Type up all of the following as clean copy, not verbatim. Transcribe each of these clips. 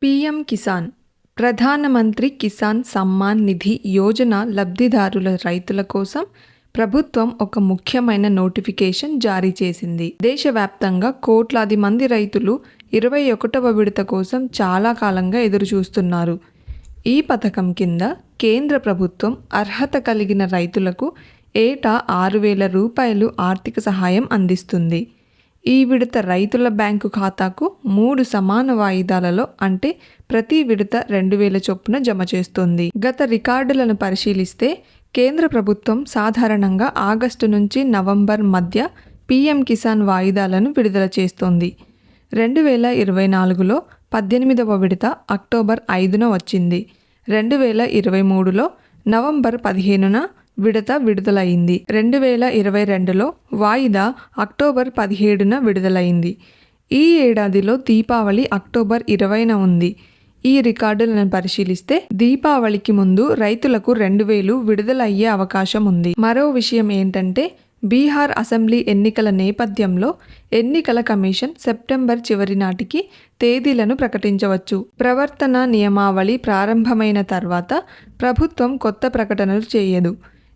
PM Kisan ప్రధానమంత్రి కిసాన్ సమ్మాన్ నిధి యోజన లబ్ధిదారుల రైతుల కోసం ప్రభుత్వం ఒక ముఖ్యమైన నోటిఫికేషన్ జారీ చేసింది. దేశవ్యాప్తంగా కోట్లాది మంది రైతులు 21వ విడత కోసం చాలా కాలంగా ఎదురుచూస్తున్నారు. ఈ పథకం కింద కేంద్ర ప్రభుత్వం అర్హత కలిగిన రైతులకు ఏటా 6,000 రూపాయలు ఆర్థిక సహాయం అందిస్తుంది. ఈ విడత రైతుల బ్యాంకు ఖాతాకు 3 సమాన వాయిదాలలో అంటే ప్రతి విడత 2,000 చొప్పున జమ చేస్తుంది. గత రికార్డులను పరిశీలిస్తే కేంద్ర ప్రభుత్వం సాధారణంగా ఆగస్టు నుంచి నవంబర్ మధ్య పీఎం కిసాన్ వాయిదాలను విడుదల చేస్తోంది. 2024లో 18వ విడత అక్టోబర్ 5న వచ్చింది. 2023లో నవంబర్ 15న విడత విడుదలైంది. 2022లో వాయిదా అక్టోబర్ 17న విడుదలైంది. ఈ ఏడాదిలో దీపావళి అక్టోబర్ 20న ఉంది. ఈ రికార్డులను పరిశీలిస్తే దీపావళికి ముందు రైతులకు 2,000 విడుదల అయ్యే అవకాశం ఉంది. మరో విషయం ఏంటంటే బీహార్ అసెంబ్లీ ఎన్నికల నేపథ్యంలో ఎన్నికల కమిషన్ సెప్టెంబర్ చివరి నాటికి తేదీలను ప్రకటించవచ్చు. ప్రవర్తన నియమావళి ప్రారంభమైన తర్వాత ప్రభుత్వం కొత్త ప్రకటనలు చేయదు,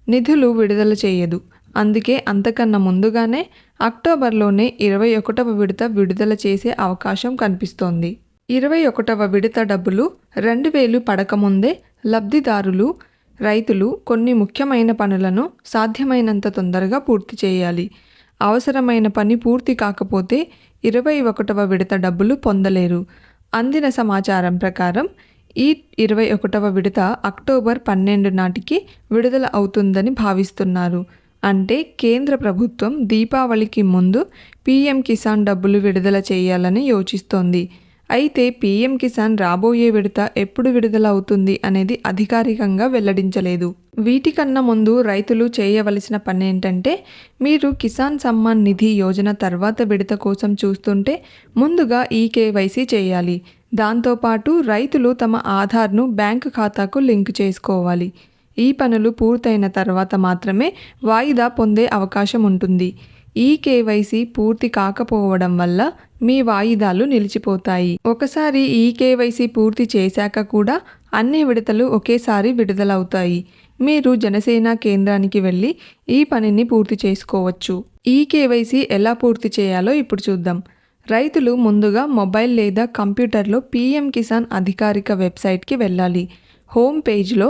నిధులు విడుదల చేయదు. అందుకే అంతకన్నా ముందుగానే అక్టోబర్లోనే 21వ విడత విడుదల చేసే అవకాశం కనిపిస్తోంది. 21వ విడత డబ్బులు 2,000 పడకముందే లబ్ధిదారులు రైతులు కొన్ని ముఖ్యమైన పనులను సాధ్యమైనంత తొందరగా పూర్తి చేయాలి. అవసరమైన పని పూర్తి కాకపోతే 21వ విడత డబ్బులు పొందలేరు. అందిన సమాచారం ప్రకారం ఈ 21వ విడత అక్టోబర్ 12 నాటికి విడుదల అవుతుందని భావిస్తున్నారు. అంటే కేంద్ర ప్రభుత్వం దీపావళికి ముందు పీఎం కిసాన్ డబ్బులు విడుదల చేయాలని యోచిస్తోంది. అయితే పీఎం కిసాన్ రాబోయే విడత ఎప్పుడు విడుదల అవుతుంది అనేది అధికారికంగా వెల్లడించలేదు. వీటికన్నా ముందు రైతులు చేయవలసిన పనేంటంటే మీరు కిసాన్ సమ్మాన్ నిధి యోజన తర్వాత విడత కోసం చూస్తుంటే ముందుగా ఈకేవైసీ చేయాలి. దాంతోపాటు రైతులు తమ ఆధార్ను బ్యాంకు ఖాతాకు లింక్ చేసుకోవాలి. ఈ పనులు పూర్తయిన తర్వాత మాత్రమే వాయిదా పొందే అవకాశం ఉంటుంది. ఈ కేవైసీ పూర్తి కాకపోవడం వల్ల మీ వాయిదాలు నిలిచిపోతాయి. ఒకసారి ఈ కేవైసీ పూర్తి చేశాక కూడా అన్ని విడతలు ఒకేసారి విడుదలవుతాయి. మీరు జనసేన కేంద్రానికి వెళ్ళి ఈ పనిని పూర్తి చేసుకోవచ్చు. ఈ కేవైసీ ఎలా పూర్తి చేయాలో ఇప్పుడు చూద్దాం. రైతులు ముందుగా మొబైల్ లేదా కంప్యూటర్లో పీఎం కిసాన్ అధికారిక వెబ్సైట్కి వెళ్ళాలి. హోమ్ పేజ్లో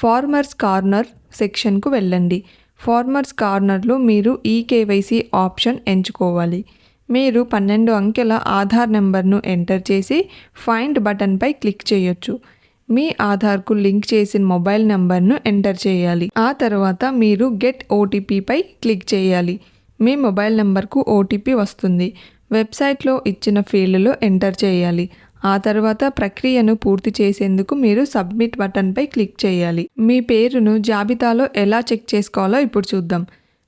ఫార్మర్స్ కార్నర్ సెక్షన్కు వెళ్ళండి. ఫార్మర్స్ కార్నర్లో మీరు ఈకేవైసీ ఆప్షన్ ఎంచుకోవాలి. మీరు 12 అంకెల ఆధార్ నెంబర్ను ఎంటర్ చేసి ఫైండ్ బటన్పై క్లిక్ చేయొచ్చు. మీ ఆధార్కు లింక్ చేసిన మొబైల్ నెంబర్ను ఎంటర్ చేయాలి. ఆ తర్వాత మీరు గెట్ ఓటీపీపై క్లిక్ చేయాలి. మీ మొబైల్ నెంబర్కు ఓటీపీ వస్తుంది. వెబ్సైట్లో ఇచ్చిన ఫీల్డ్లో ఎంటర్ చేయాలి. ఆ తర్వాత ప్రక్రియను పూర్తి చేసేందుకు మీరు సబ్మిట్ బటన్పై క్లిక్ చేయాలి. మీ పేరును జాబితాలో ఎలా చెక్ చేసుకోవాలో ఇప్పుడు చూద్దాం.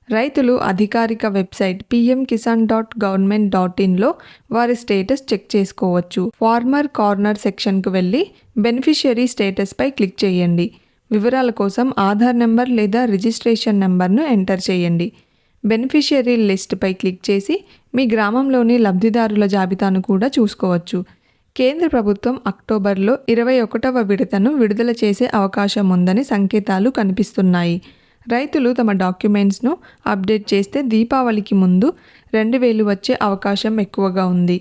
రైతులు అధికారిక వెబ్సైట్ pmkisan.government.inలో వారి స్టేటస్ చెక్ చేసుకోవచ్చు. ఫార్మర్ కార్నర్ సెక్షన్కు వెళ్ళి బెనిఫిషియరీ స్టేటస్పై క్లిక్ చేయండి. వివరాల కోసం ఆధార్ నెంబర్ లేదా రిజిస్ట్రేషన్ నెంబర్ను ఎంటర్ చేయండి. బెనిఫిషియరీ లిస్ట్పై క్లిక్ చేసి మీ గ్రామంలోని లబ్ధిదారుల జాబితాను కూడా చూసుకోవచ్చు. కేంద్ర ప్రభుత్వం అక్టోబర్లో 21వ విడతను విడుదల చేసే అవకాశం ఉందని సంకేతాలు కనిపిస్తున్నాయి. రైతులు తమ డాక్యుమెంట్స్ను అప్డేట్ చేస్తే దీపావళికి ముందు 2,000 వచ్చే అవకాశం ఎక్కువగా ఉంది.